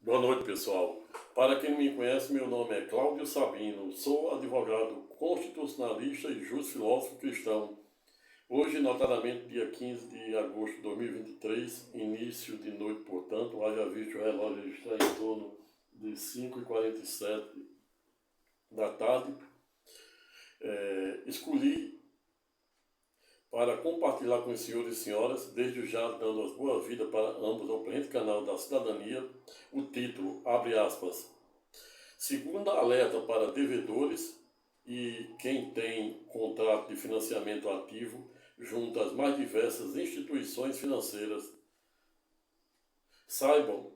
Boa noite, pessoal. Para quem não me conhece, meu nome é Cláudio Sabino, sou advogado constitucionalista e juiz filósofo cristão. Hoje, notadamente, dia 15 de agosto de 2023, início de noite, portanto, haja visto o relógio está em torno de 5h47 da tarde. Escolhi para compartilhar com os senhores e senhoras, desde já dando as boas-vindas para ambos ao presente canal da cidadania, o título, abre aspas, segunda alerta para devedores e quem tem contrato de financiamento ativo junto às mais diversas instituições financeiras. Saibam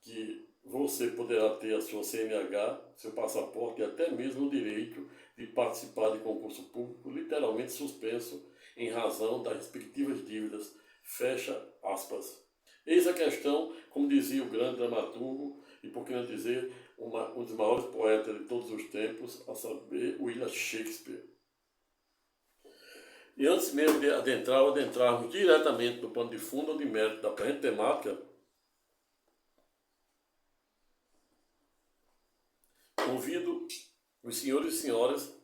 que você poderá ter a sua CNH, seu passaporte e até mesmo o direito de participar de concurso público literalmente suspenso em razão das respectivas dívidas. Fecha aspas. Eis a questão, como dizia o grande dramaturgo, e por que não dizer, um dos maiores poetas de todos os tempos, a saber, William Shakespeare. E antes mesmo de adentrarmos diretamente no pano de fundo ou de mérito da presente temática, convido os senhores e senhoras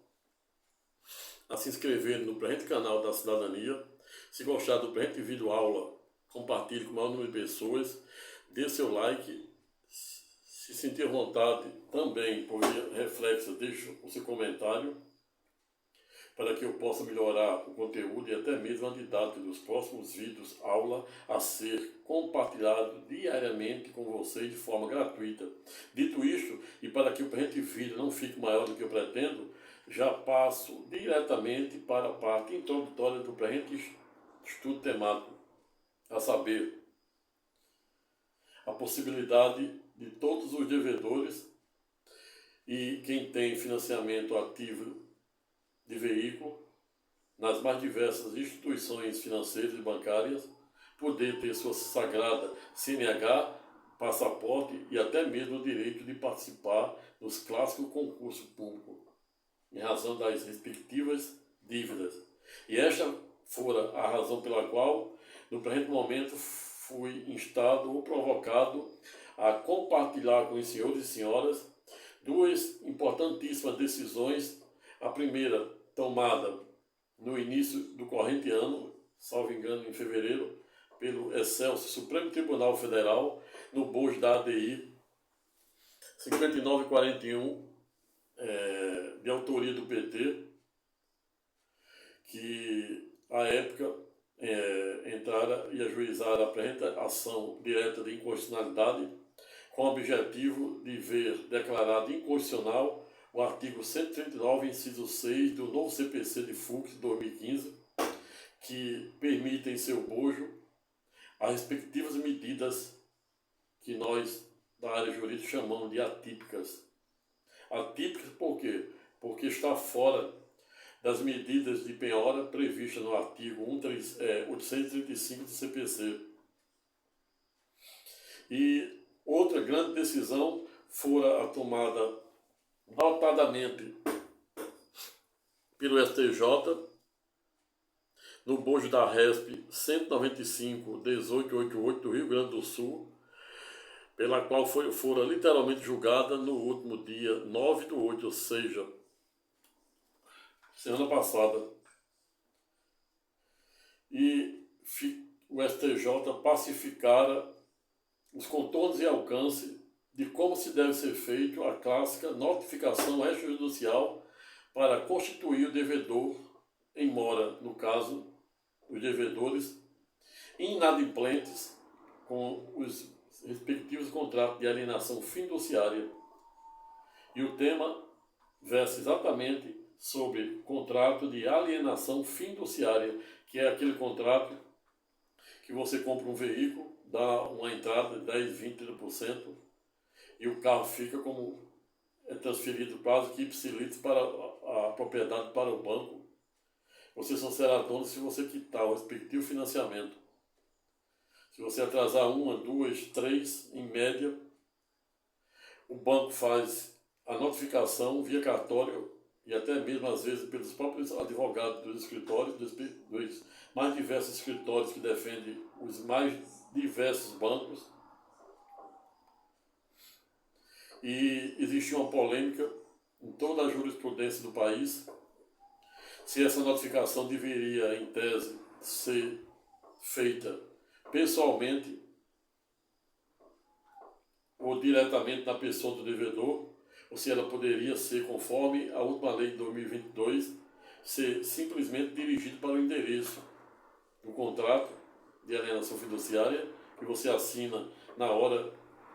a se inscreverem no presente canal da cidadania. Se gostar do presente vídeo aula, compartilhe com o maior número de pessoas, dê seu like. Se sentir vontade também por reflexo, deixe o seu comentário para que eu possa melhorar o conteúdo e até mesmo a didática dos próximos vídeos aula a ser compartilhado diariamente com vocês de forma gratuita. Dito isto, e para que o presente vídeo não fique maior do que eu pretendo, já passo diretamente para a parte introdutória do presente estudo temático, a saber, a possibilidade de todos os devedores e quem tem financiamento ativo de veículo nas mais diversas instituições financeiras e bancárias poder ter sua sagrada CNH, passaporte e até mesmo o direito de participar dos clássicos concursos públicos em razão das respectivas dívidas. E esta fora a razão pela qual, no presente momento, fui instado ou provocado a compartilhar com os senhores e senhoras duas importantíssimas decisões. A primeira, tomada no início do corrente ano, salvo engano, em fevereiro, pelo excelso Supremo Tribunal Federal, no bojo da ADI 5941, de autoria do PT, que à época entrara e ajuizara a presente ação direta de inconstitucionalidade, com o objetivo de ver declarado inconstitucional o artigo 139, inciso 6 do novo CPC de Fux de 2015, que permite em seu bojo as respectivas medidas que nós da área jurídica chamamos de atípicas. Atípicas por quê? Porque está fora das medidas de penhora previstas no artigo 835 do CPC. E outra grande decisão fora a tomada notadamente pelo STJ no bojo da RESP 195-1888 do Rio Grande do Sul, pela qual fora literalmente julgada no último dia 9/8, ou seja, semana passada. E o STJ pacificara os contornos e alcance de como se deve ser feito a clássica notificação extrajudicial para constituir o devedor em mora, no caso, os devedores inadimplentes com os respectivos contratos de alienação fiduciária. E o tema versa exatamente sobre contrato de alienação fiduciária, que é aquele contrato que você compra um veículo, dá uma entrada de 10, 20, 30%, e o carro fica como transferido quase que ipsilitris para a propriedade para o banco. Você só será dono se você quitar o respectivo financiamento. Se você atrasar 1, 2, 3, em média, o banco faz a notificação via cartório e até mesmo às vezes pelos próprios advogados dos escritórios, dos mais diversos escritórios que defendem os mais diversos bancos. e existia uma polêmica em toda a jurisprudência do país se essa notificação deveria, em tese, ser feita pessoalmente ou diretamente na pessoa do devedor, ou se ela poderia ser, conforme a última lei de 2022, ser simplesmente dirigido para o endereço do contrato de alienação fiduciária que você assina na hora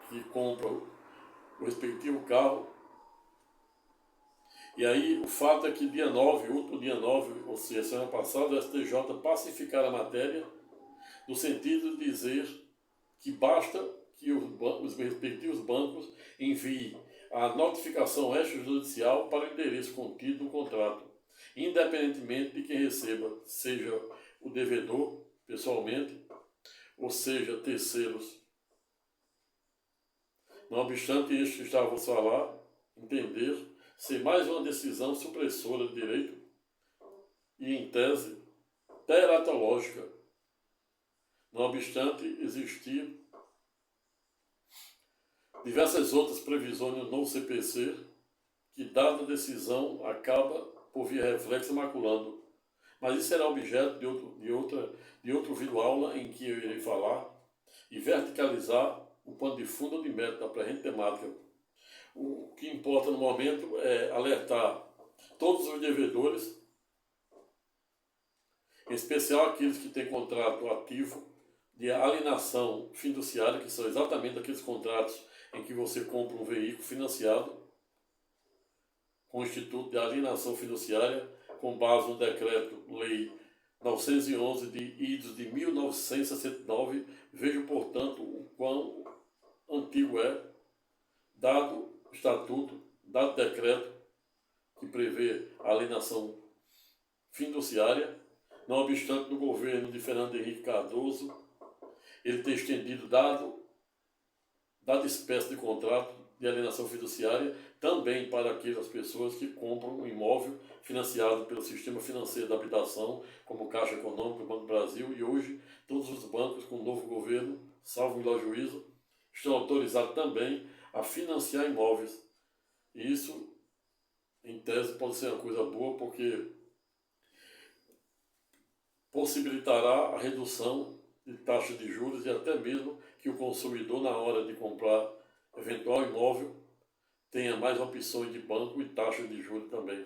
que compra o respectivo carro. E aí o fato é que último dia 9, ou seja, semana passada, o STJ pacificar a matéria no sentido de dizer que basta que os respectivos bancos enviem a notificação extrajudicial para o endereço contido no contrato, independentemente de quem receba, seja o devedor pessoalmente, ou seja, terceiros. Não obstante isto que estávamos a falar, entender ser mais uma decisão supressora de direito e, em tese, teratológica. Não obstante existir diversas outras previsões no novo CPC que, dada a decisão, acaba por via reflexa maculando. Mas isso será objeto de outro vídeo-aula em que eu irei falar e verticalizar o pano de fundo ou de mérito da presente temática. O que importa no momento é alertar todos os devedores, em especial aqueles que têm contrato ativo de alienação fiduciária, que são exatamente aqueles contratos em que você compra um veículo financiado com o Instituto de Alienação Fiduciária, com base no Decreto-Lei 911 de idos de 1969. Vejo, portanto, o quão antigo é, dado o Estatuto, dado o decreto que prevê a alienação fiduciária. Não obstante, no governo de Fernando Henrique Cardoso, ele ter estendido, dada espécie de contrato de alienação fiduciária, também para aquelas pessoas que compram um imóvel financiado pelo sistema financeiro da habitação, como Caixa Econômica, Banco do Brasil, e hoje todos os bancos com o novo governo, salvo o melhor juízo, estão autorizados também a financiar imóveis. E isso, em tese, pode ser uma coisa boa, porque possibilitará a redução de taxa de juros e até mesmo que o consumidor, na hora de comprar eventual imóvel, tenha mais opções de banco e taxa de juros também.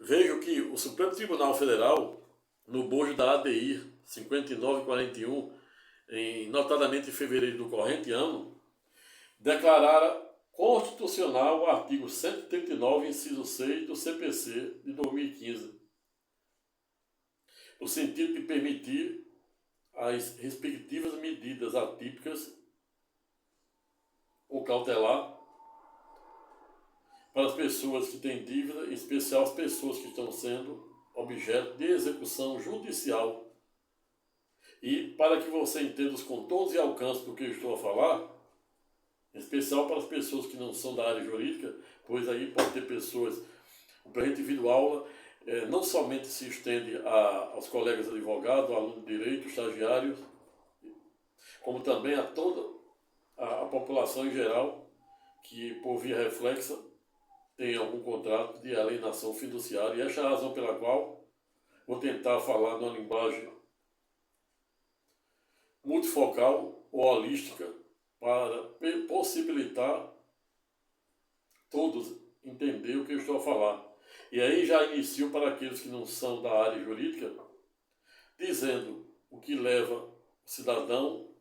Vejo que o Supremo Tribunal Federal, no bojo da ADI 5941, notadamente em fevereiro do corrente ano, declarara constitucional o artigo 139, inciso 6 do CPC de 2015, no sentido de permitir as respectivas medidas atípicas ou cautelar para as pessoas que têm dívida, em especial as pessoas que estão sendo objeto de execução judicial. E para que você entenda os contornos e alcances do que eu estou a falar, em especial para as pessoas que não são da área jurídica, pois aí pode ter pessoas, o presente vídeo aula não somente se estende aos colegas advogados, alunos de direito, estagiários, como também a toda a população em geral que, por via reflexa, tem algum contrato de alienação fiduciária. E esta é a razão pela qual vou tentar falar numa linguagem multifocal ou holística para possibilitar todos entender o que eu estou a falar. E aí já inicio para aqueles que não são da área jurídica, dizendo o que leva o cidadão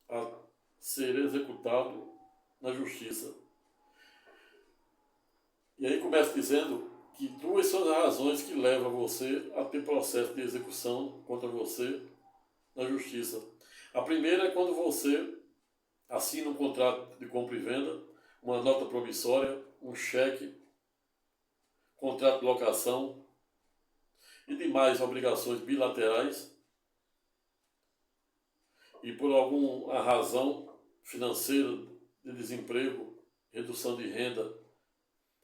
a ser executado na justiça. E aí começo dizendo que duas são as razões que levam você a ter processo de execução contra você na justiça. A primeira é quando você assina um contrato de compra e venda, uma nota promissória, um cheque, contrato de locação e demais obrigações bilaterais, e por alguma razão financeira de desemprego, redução de renda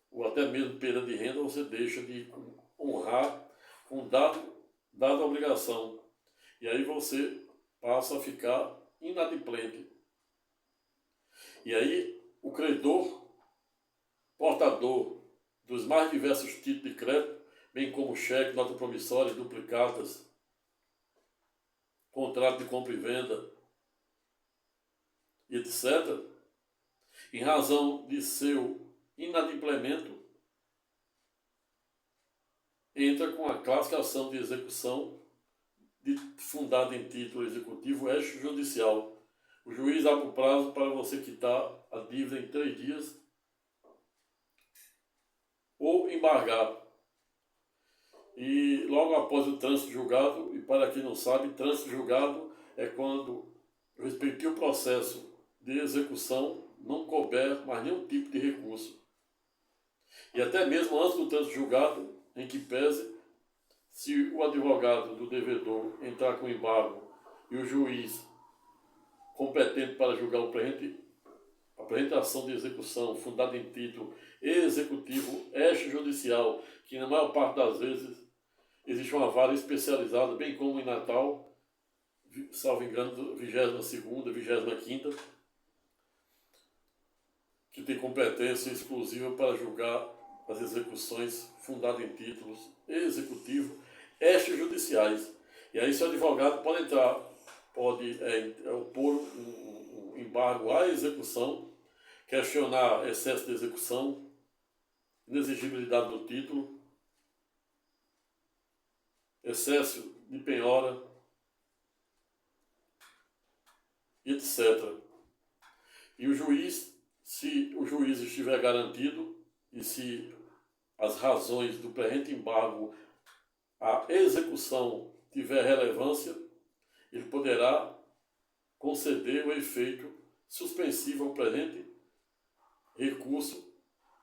ou até mesmo perda de renda, você deixa de honrar com dada obrigação. E aí você passa a ficar inadimplente. E aí o credor, portador dos mais diversos tipos de crédito, bem como cheque, nota promissória, duplicatas, contrato de compra e venda, e etc., em razão de seu inadimplemento, entra com a classificação de execução fundada em título executivo extrajudicial. O juiz abre o prazo para você quitar a dívida em 3 dias ou embargar. E logo após o trânsito julgado, e para quem não sabe, trânsito julgado é quando o respectivo processo de execução não couber mais nenhum tipo de recurso. E até mesmo antes do trânsito julgado, em que pese, se o advogado do devedor entrar com embargo e o juiz competente para julgar a apresentação de execução fundada em título executivo extrajudicial, que na maior parte das vezes existe uma vara especializada, bem como em Natal, salvo engano, 22ª, 25ª, que tem competência exclusiva para julgar as execuções fundadas em títulos executivos extrajudiciais. E aí, se o advogado pode opor um embargo à execução, questionar excesso de execução, inexigibilidade do título, excesso de penhora, etc. E o juiz, se o juiz estiver garantido e se as razões do presente embargo à execução tiver relevância, ele poderá conceder o efeito suspensivo ao presente recurso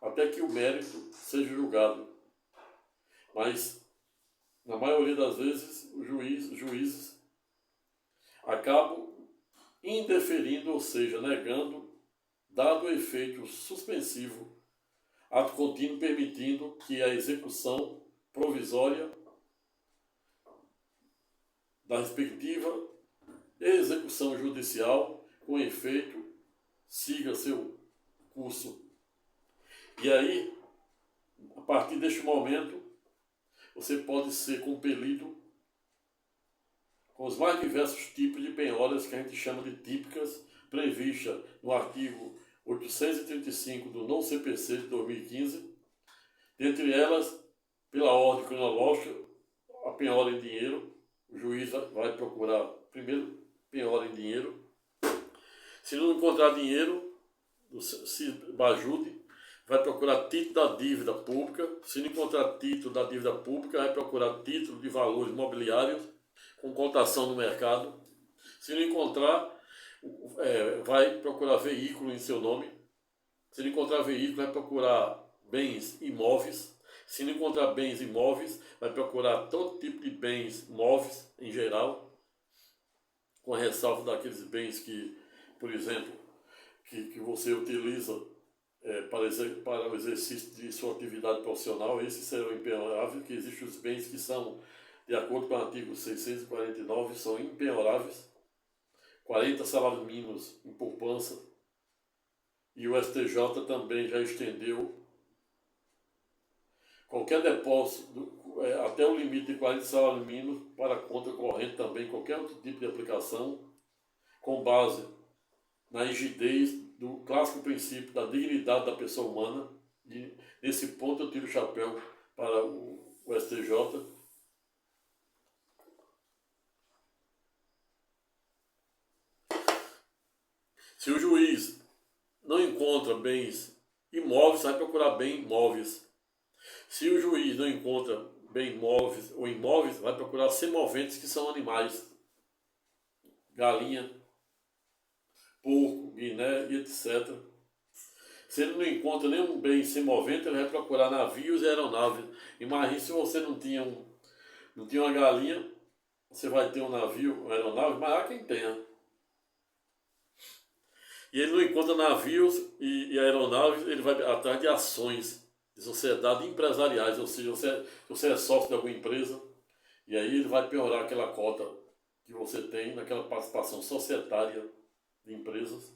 até que o mérito seja julgado. Mas, na maioria das vezes, os juízes acabam indeferindo, ou seja, negando, dado o efeito suspensivo, ato contínuo permitindo que a execução provisória da respectiva execução judicial com efeito siga seu curso. E aí, a partir deste momento, você pode ser compelido com os mais diversos tipos de penhoras que a gente chama de típicas, prevista no artigo 835 do novo CPC de 2015, dentre elas, pela ordem cronológica, a penhora em dinheiro. O juiz vai procurar primeiro penhora em dinheiro. Se não encontrar dinheiro, se bajude, vai procurar título da dívida pública. Se não encontrar título da dívida pública, vai procurar título de valores imobiliários com cotação no mercado. Se não encontrar, vai procurar veículo em seu nome. Se não encontrar veículo, vai procurar bens imóveis. Se não encontrar bens imóveis, vai procurar todo tipo de bens móveis em geral, com a ressalva daqueles bens que, por exemplo, que você utiliza para o exercício de sua atividade profissional. Esses serão impenhoráveis, que existem os bens que são, de acordo com o artigo 649, são impenhoráveis. 40 salários mínimos em poupança. E o STJ também já estendeu qualquer depósito até o limite de 40 salários mínimos para conta corrente também, qualquer outro tipo de aplicação, com base na rigidez do clássico princípio da dignidade da pessoa humana. E nesse ponto eu tiro o chapéu para o STJ. Se o juiz não encontra bens imóveis, vai procurar bens móveis. Se o juiz não encontra bens móveis ou imóveis, vai procurar semoventes, que são animais. Galinha, porco, guiné e etc. Se ele não encontra nenhum bem semovente, ele vai procurar navios e aeronaves. Imagine se você não tinha uma galinha, você vai ter um navio, uma aeronave, mas há quem tenha. E ele não encontra navios e aeronaves, ele vai atrás de ações de sociedades empresariais, ou seja, você é sócio de alguma empresa, e aí ele vai penhorar aquela cota que você tem naquela participação societária de empresas.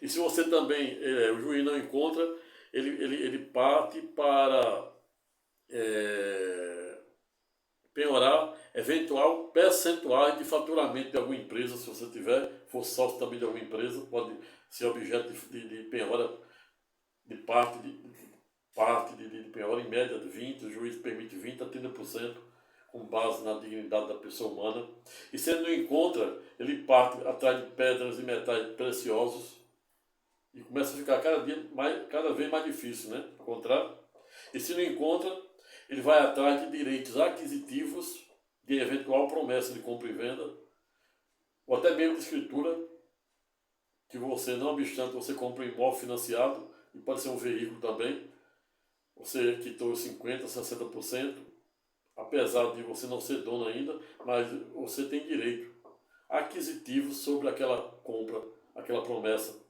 E se você também, o juiz não encontra, ele parte para penhorar eventual percentual de faturamento de alguma empresa, se você for sócio também de alguma empresa, pode ser objeto de penhora de parte de penhora, em média de 20%, o juiz permite 20% a 30%, com base na dignidade da pessoa humana. E se ele não encontra, ele parte atrás de pedras e metais preciosos e começa a ficar cada vez mais difícil, né? Encontrar. E se não encontra, ele vai atrás de direitos aquisitivos de eventual promessa de compra e venda, ou até mesmo de escritura, que você, não obstante, você compra um imóvel financiado, e pode ser um veículo também, você quitou 50%, 60%, apesar de você não ser dono ainda, mas você tem direito aquisitivo sobre aquela compra, aquela promessa.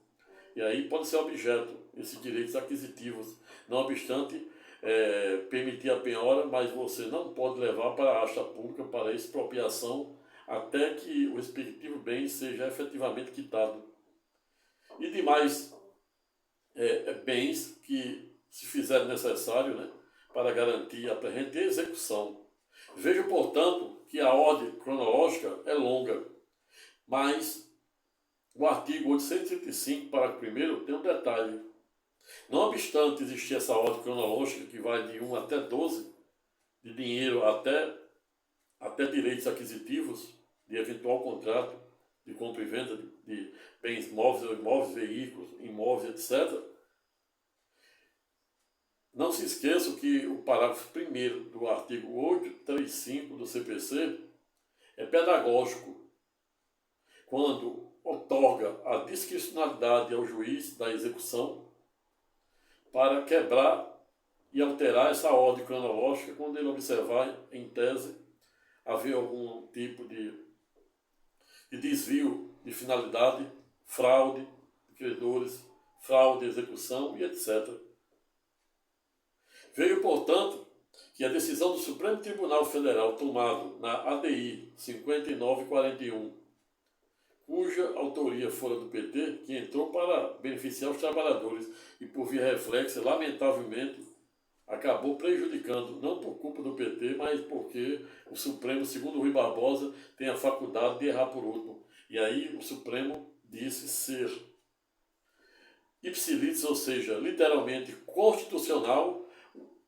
E aí pode ser objeto, esses direitos aquisitivos, não obstante permitir a penhora, mas você não pode levar para a acha pública, para a expropriação, até que o respectivo bem seja efetivamente quitado. E demais bens que se fizer necessário, né, para garantir a presente execução. Veja, portanto, que a ordem cronológica é longa, mas o artigo 835, parágrafo 1º, tem um detalhe. Não obstante existir essa ordem cronológica, que vai de 1 até 12, de dinheiro até direitos aquisitivos, de eventual contrato de compra e venda de bens móveis, veículos, imóveis, etc., não se esqueçam que o parágrafo 1º do artigo 835 do CPC é pedagógico, quando outorga a discricionalidade ao juiz da execução para quebrar e alterar essa ordem cronológica quando ele observar, em tese, haver algum tipo de desvio de finalidade, fraude de credores, fraude de execução e etc. Veio, portanto, que a decisão do Supremo Tribunal Federal tomada na ADI 5941, cuja autoria fora do PT, que entrou para beneficiar os trabalhadores e por via reflexa, lamentavelmente, acabou prejudicando, não por culpa do PT, mas porque o Supremo, segundo Rui Barbosa, tem a faculdade de errar por último. E aí o Supremo disse ser ipsilis, ou seja, literalmente constitucional,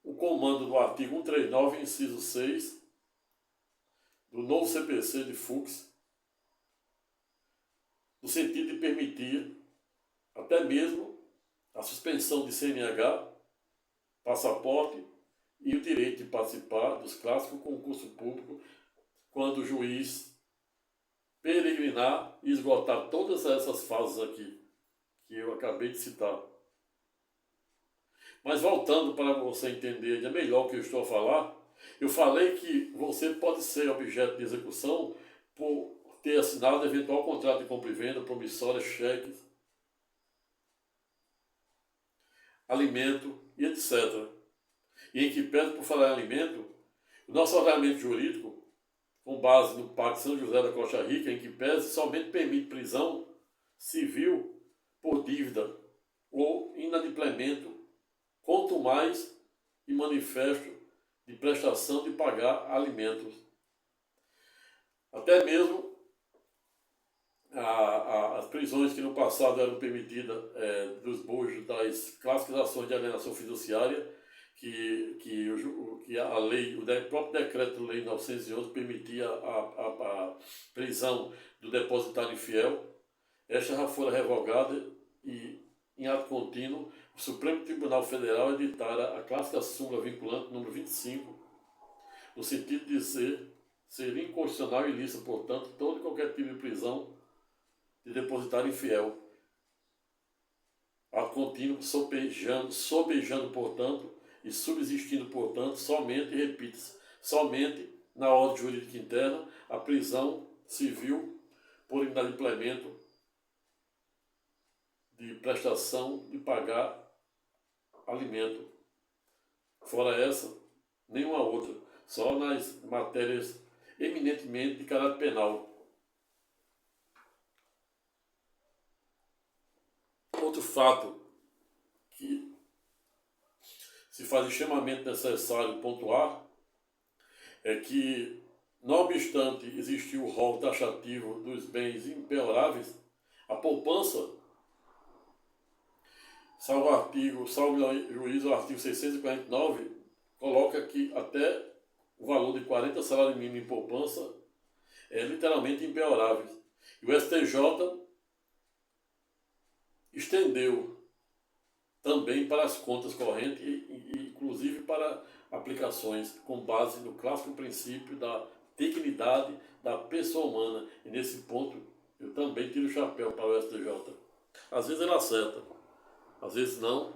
o comando do artigo 139, inciso 6, do novo CPC de Fux, no sentido de permitir até mesmo a suspensão de CNH, passaporte e o direito de participar dos clássicos concurso público quando o juiz peregrinar e esgotar todas essas fases aqui que eu acabei de citar. Mas voltando para você entender melhor o que eu estou a falar, eu falei que você pode ser objeto de execução por ter assinado eventual contrato de compra e venda, promissórias, cheques, alimento e etc. E em que pese por falar em alimento, o nosso ordenamento jurídico, com base no Pacto São José da Costa Rica, em que pese somente permite prisão civil por dívida ou inadimplemento, quanto mais e manifesto de prestação de pagar alimentos. Até mesmo as prisões que no passado eram permitidas dos bojos das clássicas ações de alienação fiduciária, que a lei, o próprio decreto-lei 911 permitia a prisão do depositário infiel. Esta já foi revogada e, em ato contínuo, o Supremo Tribunal Federal editara a clássica súmula vinculante número 25, no sentido de ser inconstitucional e ilícito, portanto, todo e qualquer tipo de prisão de depositário infiel. Ato contínuo, sobejando, portanto, e subsistindo, portanto, somente, repite-se, somente na ordem jurídica interna, a prisão civil por inadimplemento de prestação de pagar alimento. Fora essa, nenhuma outra. Só nas matérias eminentemente de caráter penal. Outro fato que se faz extremamente necessário pontuar é que, não obstante existir o rol taxativo dos bens impenhoráveis, a poupança, salvo juízo, o artigo 649, coloca que até o valor de 40 salários mínimos em poupança é literalmente impenhorável. E o STJ estendeu também para as contas correntes e inclusive para aplicações com base no clássico princípio da dignidade da pessoa humana. E nesse ponto eu também tiro o chapéu para o STJ. Às vezes ele acerta, às vezes não.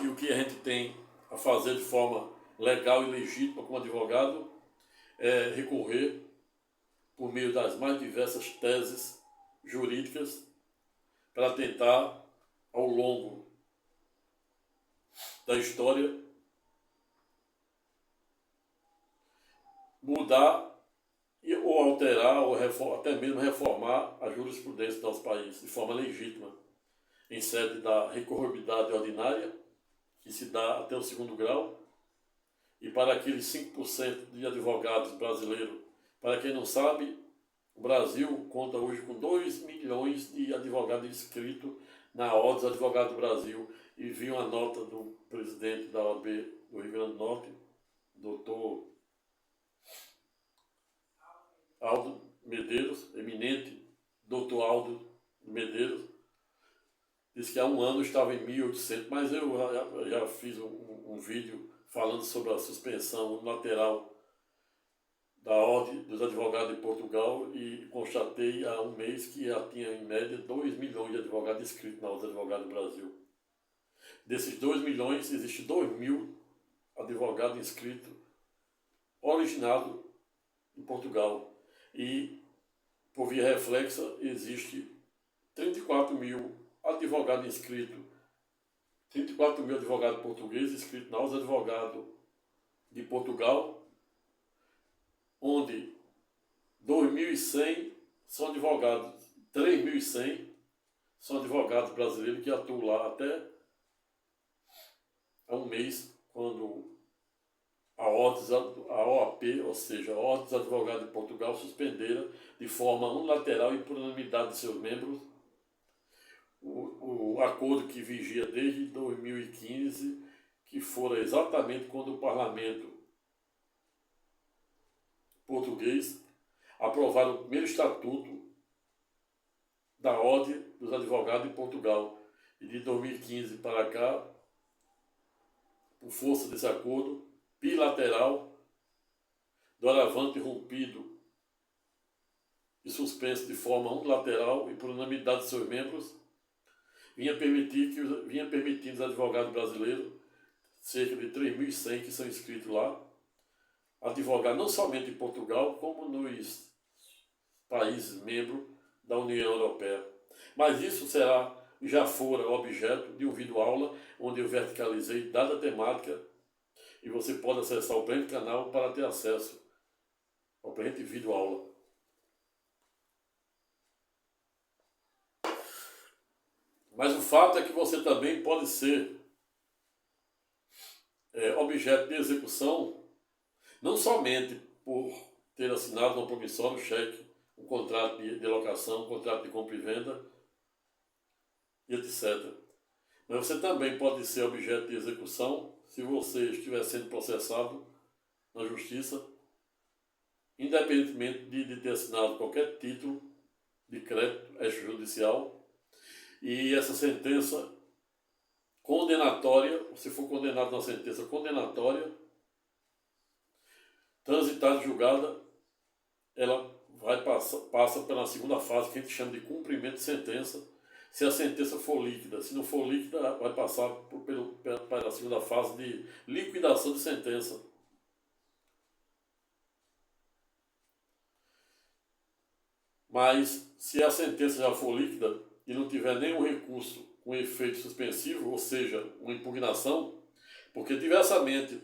E o que a gente tem a fazer de forma legal e legítima como advogado é recorrer por meio das mais diversas teses jurídicas para tentar, ao longo da história, mudar ou alterar, ou até mesmo reformar a jurisprudência do nosso país de forma legítima, em sede da recorribilidade ordinária, que se dá até o 2º grau, e para aqueles 5% de advogados brasileiros. Para quem não sabe, o Brasil conta hoje com 2 milhões de advogados inscritos na Ordem dos Advogados do Brasil. E vi uma nota do presidente da OAB do Rio Grande do Norte, doutor Aldo Medeiros, eminente doutor Aldo Medeiros, disse que há um ano estava em 1.800, mas eu já fiz um vídeo falando sobre a suspensão unilateral da Ordem dos Advogados de Portugal e constatei há um mês que já tinha em média 2 milhões de advogados inscritos na Ordem dos Advogados do Brasil. Desses 2 milhões, existem 2.000 advogados inscritos originados em Portugal. E, por via reflexa, existe 34.000 advogados inscritos, 34.000 advogados portugueses inscritos na Ordem dos Advogados de Portugal, onde 2.100 são advogados, 3.100 são advogados brasileiros que atuam lá até há um mês, quando a OAP, ou seja, a Ordem dos Advogados de Portugal, suspenderam de forma unilateral e por unanimidade de seus membros o acordo que vigia desde 2015, que fora exatamente quando o parlamento português aprovaram o primeiro estatuto da Ordem dos Advogados de Portugal. E de 2015 para cá, por força desse acordo bilateral, doravante rompido e suspenso de forma unilateral e por unanimidade de seus membros, vinha permitindo os advogados brasileiros, cerca de 3.100 que são inscritos lá, advogar não somente em Portugal, como nos países membros da União Europeia. Mas isso já fora objeto de um vídeo aula, onde eu verticalizei dada temática, e você pode acessar o presente canal para ter acesso ao presente vídeo aula. Mas o fato é que você também pode ser objeto de execução, não somente por ter assinado uma promissória, um cheque, um contrato de locação, um contrato de compra e venda, e etc. Mas você também pode ser objeto de execução se você estiver sendo processado na justiça, independentemente de ter assinado qualquer título de crédito extrajudicial, e essa sentença condenatória, se for condenado na sentença condenatória, transitada e julgada, ela passa pela segunda fase, que a gente chama de cumprimento de sentença. Se a sentença for líquida, se não for líquida, vai passar pela segunda fase de liquidação de sentença. Mas, se a sentença já for líquida e não tiver nenhum recurso com efeito suspensivo, ou seja, uma impugnação, porque diversamente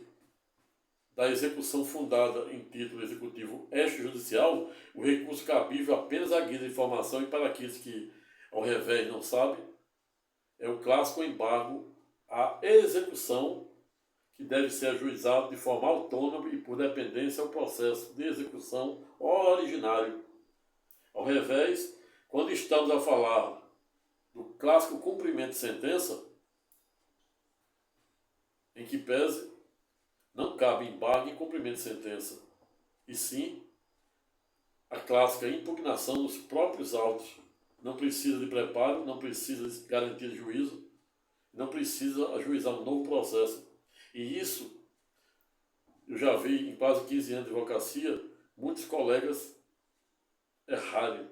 da execução fundada em título executivo extrajudicial, o recurso cabível apenas à guisa de informação, e para aqueles que ao revés não sabem, é o clássico embargo à execução, que deve ser ajuizado de forma autônoma e por dependência ao processo de execução originário. Ao revés, quando estamos a falar do clássico cumprimento de sentença, em que pese não cabe embargo em cumprimento de sentença, e sim a clássica impugnação dos próprios autos. Não precisa de preparo, não precisa de garantia de juízo, não precisa ajuizar um novo processo. E isso eu já vi em quase 15 anos de advocacia muitos colegas errarem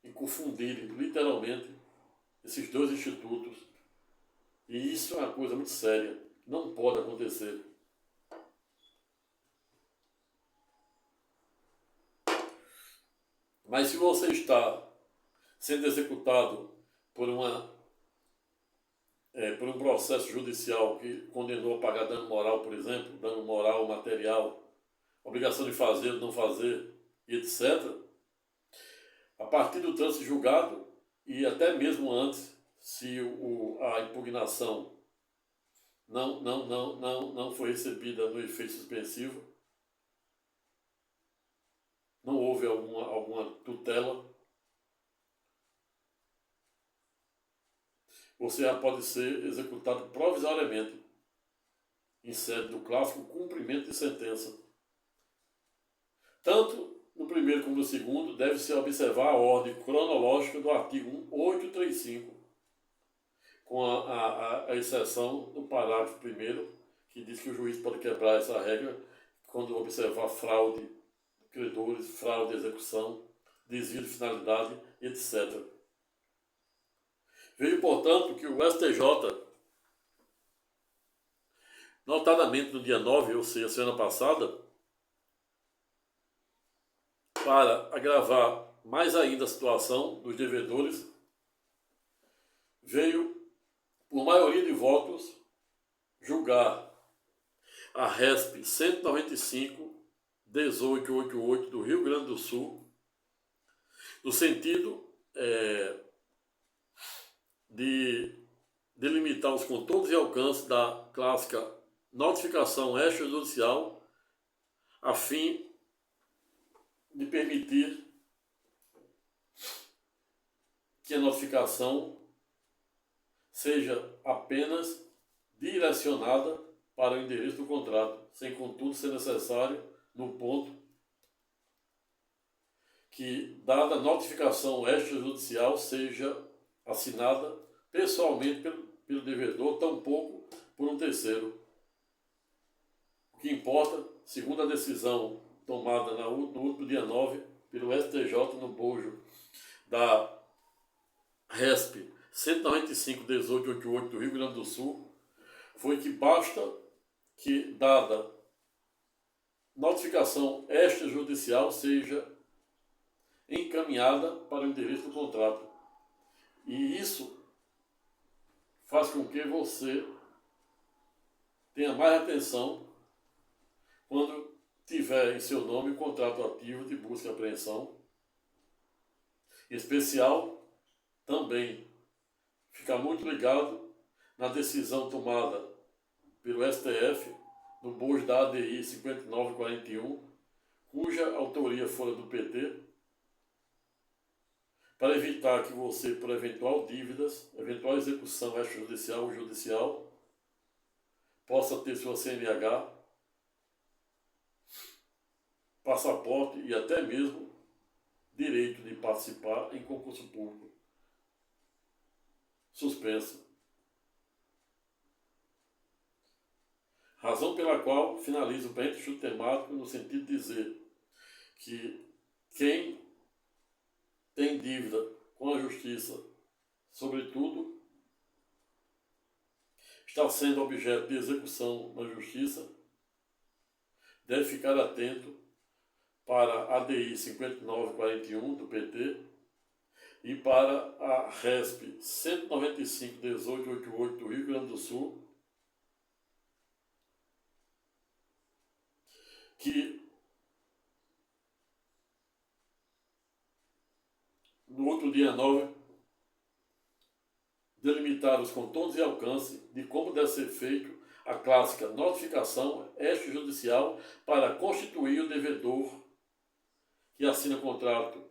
e confundirem literalmente esses dois institutos. E isso é uma coisa muito séria, não pode acontecer. Mas se você está sendo executado por um processo judicial que condenou a pagar dano moral, por exemplo, dano moral material, obrigação de fazer, não fazer, etc., a partir do trânsito julgado, e até mesmo antes, se a impugnação não foi recebida no efeito suspensivo, não houve alguma tutela, você já pode ser executado provisoriamente, em sede do clássico cumprimento de sentença. Tanto no primeiro como no segundo, deve-se observar a ordem cronológica do artigo 835, com a exceção do parágrafo 1º, que diz que o juiz pode quebrar essa regra quando observar fraude de credores, fraude de execução, desvio de finalidade, etc. Vejo, portanto, que o STJ, notadamente no dia 9, ou seja, semana passada, para agravar mais ainda a situação dos devedores, veio, por maioria de votos, julgar a RESP 195-1888 do Rio Grande do Sul, no sentido de delimitar os contornos e alcances da clássica notificação extrajudicial, a fim de permitir que a notificação seja apenas direcionada para o endereço do contrato, sem contudo ser necessário, no ponto, que dada a notificação extrajudicial seja assinada pessoalmente pelo devedor, tampouco por um terceiro. O que importa, segundo a decisão tomada no último dia 9 pelo STJ no bojo da RESP 195-1888 do Rio Grande do Sul, foi que basta que, dada notificação extrajudicial, seja encaminhada para o endereço do contrato. E isso faz com que você tenha mais atenção quando tiver em seu nome o contrato ativo de busca e apreensão. Em especial, também ficar muito ligado na decisão tomada pelo STF no bojo da ADI 5941, cuja autoria fora do PT, para evitar que você, por eventual dívidas, eventual execução extrajudicial ou judicial, possa ter sua CNH, passaporte e até mesmo direito de participar em concurso público suspenso. Razão pela qual finalizo o presente estudo temático no sentido de dizer que quem tem dívida com a justiça, sobretudo, está sendo objeto de execução na justiça, deve ficar atento para a ADI 5941 do PT e para a RESP 195-1888 do Rio Grande do Sul, que no outro dia 9 delimitar os contornos e alcance de como deve ser feito a clássica notificação extrajudicial para constituir o devedor que assina contrato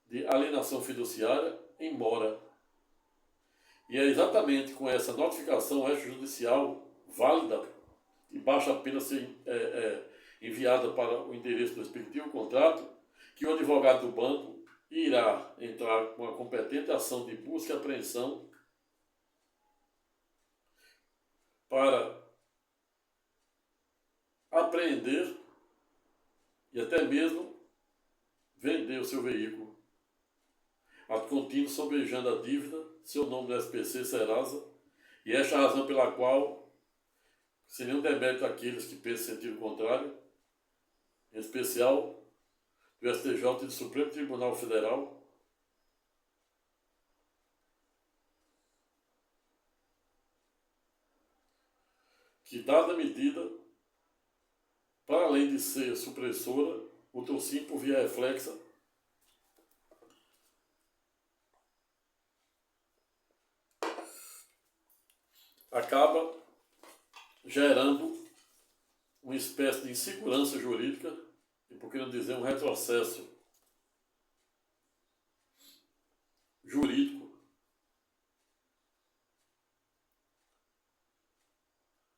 de alienação fiduciária em mora. E é exatamente com essa notificação extrajudicial válida e basta apenas ser enviada para o endereço do respectivo contrato que o advogado do banco irá entrar com a competente ação de busca e apreensão para apreender e até mesmo vender o seu veículo. Ato contínuo sobrejando a dívida, seu nome no SPC Serasa, e esta é a razão pela qual, sem nenhum demérito àqueles que pensam sentido contrário, em especial do STJ e do Supremo Tribunal Federal, que dada a medida, para além de ser supressora, o TOCIM, por via reflexa, acaba gerando uma espécie de insegurança jurídica, e por que não dizer um retrocesso jurídico,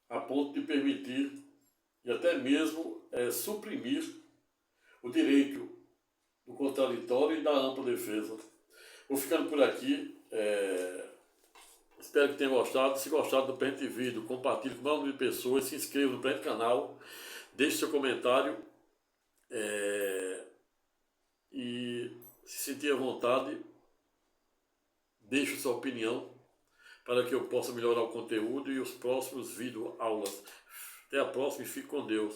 a ponto de permitir e até mesmo suprimir o direito do contraditório e da ampla defesa. Vou ficando por aqui. Espero que tenham gostado. Se gostado do presente vídeo, compartilhe com o maior número de pessoas, se inscreva no presente canal, deixe seu comentário e, se sentir à vontade, deixe sua opinião para que eu possa melhorar o conteúdo e os próximos vídeos aulas. Até a próxima e fique com Deus.